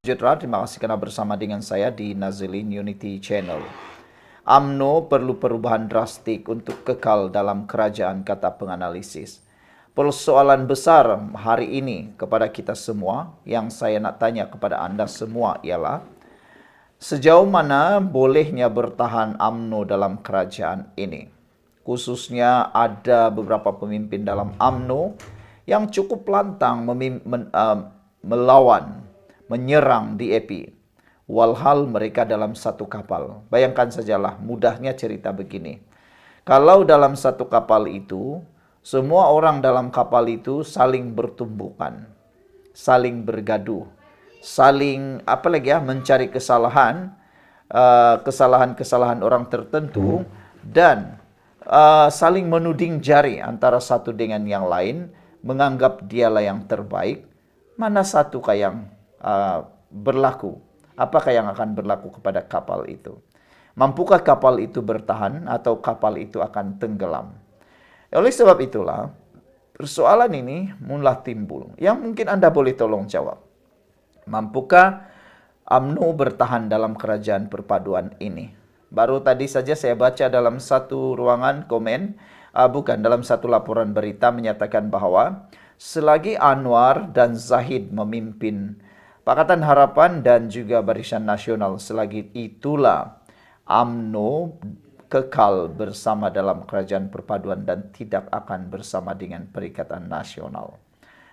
Sejahtera, terima kasih karena bersama dengan saya di Nazilin Unity Channel. UMNO perlu perubahan drastik untuk kekal dalam kerajaan, kata penganalisis. Persoalan besar hari ini kepada kita semua, yang saya nak tanya kepada anda semua ialah, sejauh mana bolehnya bertahan UMNO dalam kerajaan ini? Khususnya ada beberapa pemimpin dalam UMNO yang cukup lantang melawan, menyerang DAP. Walhal mereka dalam satu kapal. Bayangkan sajalah mudahnya cerita begini. Kalau dalam satu kapal itu, semua orang dalam kapal itu saling bertumbukan, saling bergaduh, saling mencari kesalahan orang tertentu, dan saling menuding jari antara satu dengan yang lain, menganggap dialah yang terbaik. Mana satukah yang berlaku? Apakah yang akan berlaku kepada kapal itu? Mampukah kapal itu bertahan atau kapal itu akan tenggelam? Oleh sebab itulah, persoalan ini mulai timbul. Yang mungkin anda boleh tolong jawab. Mampukah UMNO bertahan dalam kerajaan perpaduan ini? Baru tadi saja saya baca dalam satu ruangan komen, dalam satu laporan berita menyatakan bahwa selagi Anwar dan Zahid memimpin Pakatan Harapan dan juga Barisan Nasional, selagi itulah UMNO kekal bersama dalam kerajaan perpaduan dan tidak akan bersama dengan Perikatan Nasional.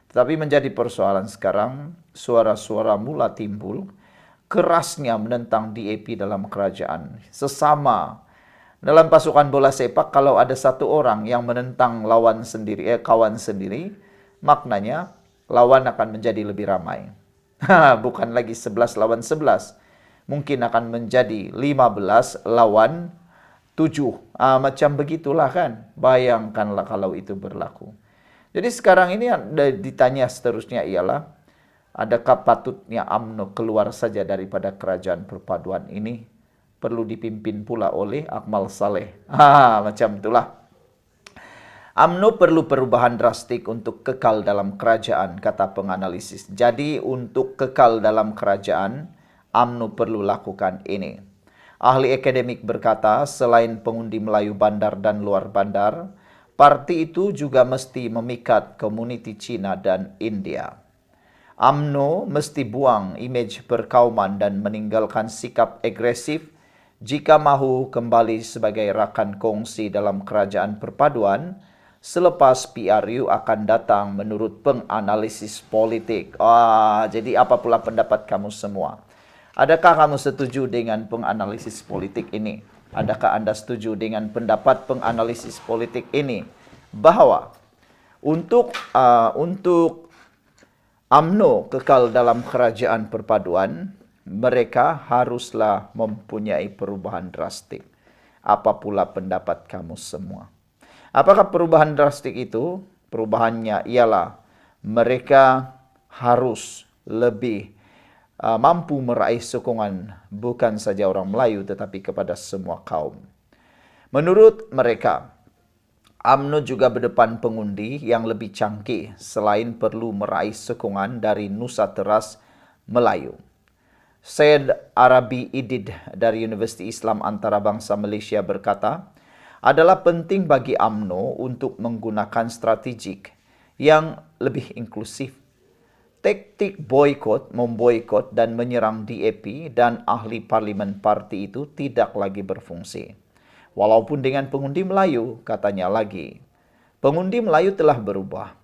Tetapi menjadi persoalan sekarang, suara-suara mula timbul, kerasnya menentang DAP dalam kerajaan. Sesama dalam pasukan bola sepak, kalau ada satu orang yang menentang kawan sendiri, maknanya lawan akan menjadi lebih ramai. Bukan lagi 11 lawan 11. Mungkin akan menjadi 15 lawan 7. Macam begitulah kan. Bayangkanlah kalau itu berlaku. Jadi sekarang ini ditanya seterusnya ialah, adakah patutnya UMNO keluar saja daripada kerajaan perpaduan ini? Perlu dipimpin pula oleh Akmal Saleh. Macam itulah. UMNO perlu perubahan drastik untuk kekal dalam kerajaan, kata penganalisis. Jadi untuk kekal dalam kerajaan, UMNO perlu lakukan ini. Ahli akademik berkata, selain pengundi Melayu bandar dan luar bandar, parti itu juga mesti memikat komuniti Cina dan India. UMNO mesti buang imej perkauman dan meninggalkan sikap agresif jika mahu kembali sebagai rakan kongsi dalam kerajaan perpaduan selepas PRU akan datang menurut penganalisis politik. Jadi apa pula pendapat kamu semua? Adakah kamu setuju dengan penganalisis politik ini? Adakah anda setuju dengan pendapat penganalisis politik ini? Bahwa untuk UMNO kekal dalam kerajaan perpaduan, mereka haruslah mempunyai perubahan drastik. Apa pula pendapat kamu semua? Apakah perubahan drastik itu? Perubahannya ialah mereka harus lebih mampu meraih sokongan bukan saja orang Melayu tetapi kepada semua kaum. Menurut mereka, UMNO juga berdepan pengundi yang lebih canggih selain perlu meraih sokongan dari Nusa Teras Melayu. Syed Arabi Idid dari Universiti Islam Antarabangsa Malaysia berkata, adalah penting bagi UMNO untuk menggunakan strategik yang lebih inklusif. Taktik memboikot dan menyerang DAP dan ahli parlimen parti itu tidak lagi berfungsi. Walaupun dengan pengundi Melayu, katanya lagi. Pengundi Melayu telah berubah.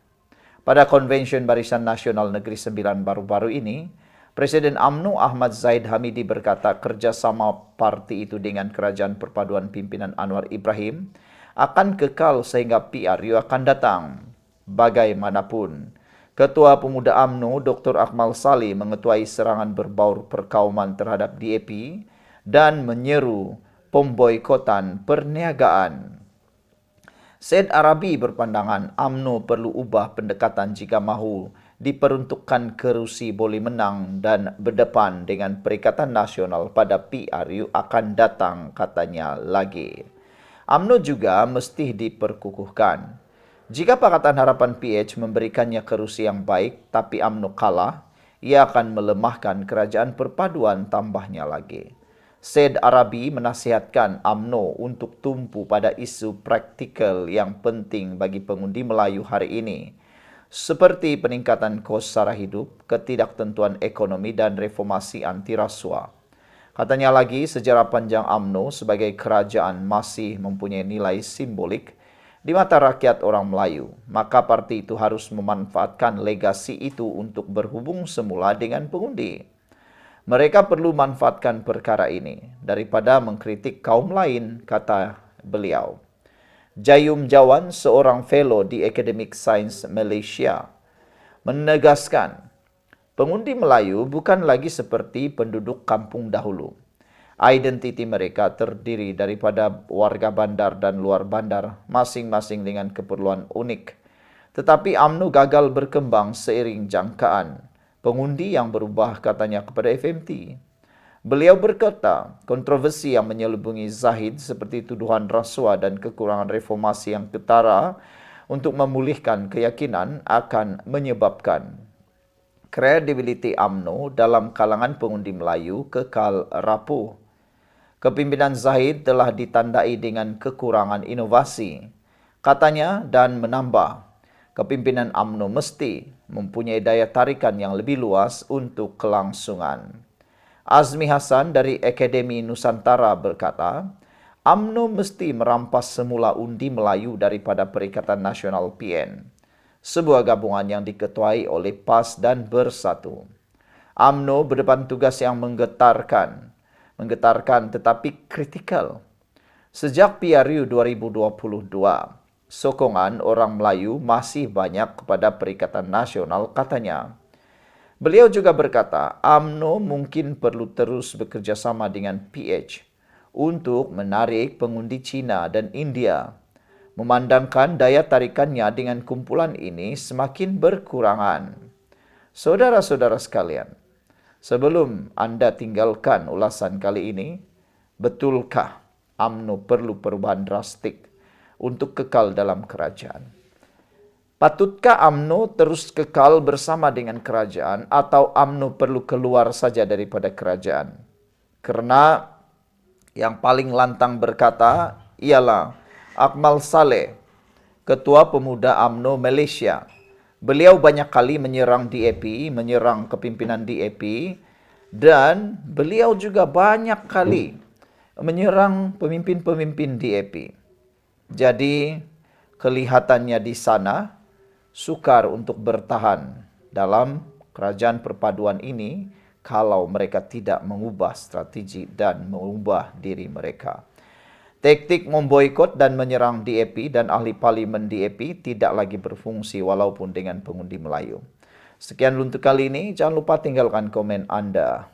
Pada Konvensyen Barisan Nasional Negeri Sembilan baru-baru ini, Presiden UMNO Ahmad Zahid Hamidi berkata kerjasama parti itu dengan kerajaan perpaduan pimpinan Anwar Ibrahim akan kekal sehingga PRU akan datang. Bagaimanapun, Ketua Pemuda UMNO Dr. Akmal Saleh mengetuai serangan berbaur perkauman terhadap DAP dan menyeru pemboikotan perniagaan. Syed Arabi berpandangan UMNO perlu ubah pendekatan jika mahu diperuntukkan kerusi boleh menang dan berdepan dengan Perikatan Nasional pada PRU akan datang, katanya lagi. UMNO juga mesti diperkukuhkan. Jika Pakatan Harapan PH memberikannya kerusi yang baik tapi UMNO kalah, ia akan melemahkan kerajaan perpaduan tambahnya lagi. Said Arabi menasihatkan UMNO untuk tumpu pada isu praktikal yang penting bagi pengundi Melayu hari ini, seperti peningkatan kos sara hidup, ketidaktentuan ekonomi dan reformasi anti rasuah. Katanya lagi, sejarah panjang UMNO sebagai kerajaan masih mempunyai nilai simbolik di mata rakyat orang Melayu, maka parti itu harus memanfaatkan legasi itu untuk berhubung semula dengan pengundi. Mereka perlu manfaatkan perkara ini daripada mengkritik kaum lain, kata beliau. Jayum Jawan, seorang fellow di Academic Science Malaysia, menegaskan, pengundi Melayu bukan lagi seperti penduduk kampung dahulu. Identiti mereka terdiri daripada warga bandar dan luar bandar, masing-masing dengan keperluan unik. Tetapi UMNO gagal berkembang seiring jangkaan pengundi yang berubah, katanya kepada FMT. Beliau berkata, kontroversi yang menyelubungi Zahid seperti tuduhan rasuah dan kekurangan reformasi yang ketara untuk memulihkan keyakinan akan menyebabkan kredibiliti UMNO dalam kalangan pengundi Melayu kekal rapuh. Kepimpinan Zahid telah ditandai dengan kekurangan inovasi, katanya, dan menambah, kepimpinan UMNO mesti mempunyai daya tarikan yang lebih luas untuk kelangsungan. Azmi Hasan dari Akademi Nusantara berkata, UMNO mesti merampas semula undi Melayu daripada Perikatan Nasional PN, sebuah gabungan yang diketuai oleh PAS dan Bersatu. UMNO berdepan tugas yang menggetarkan tetapi kritikal. Sejak PRU 2022, sokongan orang Melayu masih banyak kepada Perikatan Nasional, katanya. Beliau juga berkata, UMNO mungkin perlu terus bekerjasama dengan PH untuk menarik pengundi Cina dan India, memandangkan daya tarikannya dengan kumpulan ini semakin berkurangan. Saudara-saudara sekalian, sebelum Anda tinggalkan ulasan kali ini, betulkah UMNO perlu perubahan drastik untuk kekal dalam kerajaan? Patutkah UMNO terus kekal bersama dengan kerajaan atau UMNO perlu keluar saja daripada kerajaan? Kerana yang paling lantang berkata ialah Akmal Saleh, Ketua Pemuda UMNO Malaysia. Beliau banyak kali menyerang DAP, menyerang kepimpinan DAP, dan beliau juga banyak kali menyerang pemimpin-pemimpin DAP. Jadi, kelihatannya di sana sukar untuk bertahan dalam kerajaan perpaduan ini kalau mereka tidak mengubah strategi dan mengubah diri mereka. Taktik memboikot dan menyerang DAP dan ahli parlimen DAP tidak lagi berfungsi walaupun dengan pengundi Melayu. Sekian untuk kali ini, jangan lupa tinggalkan komen Anda.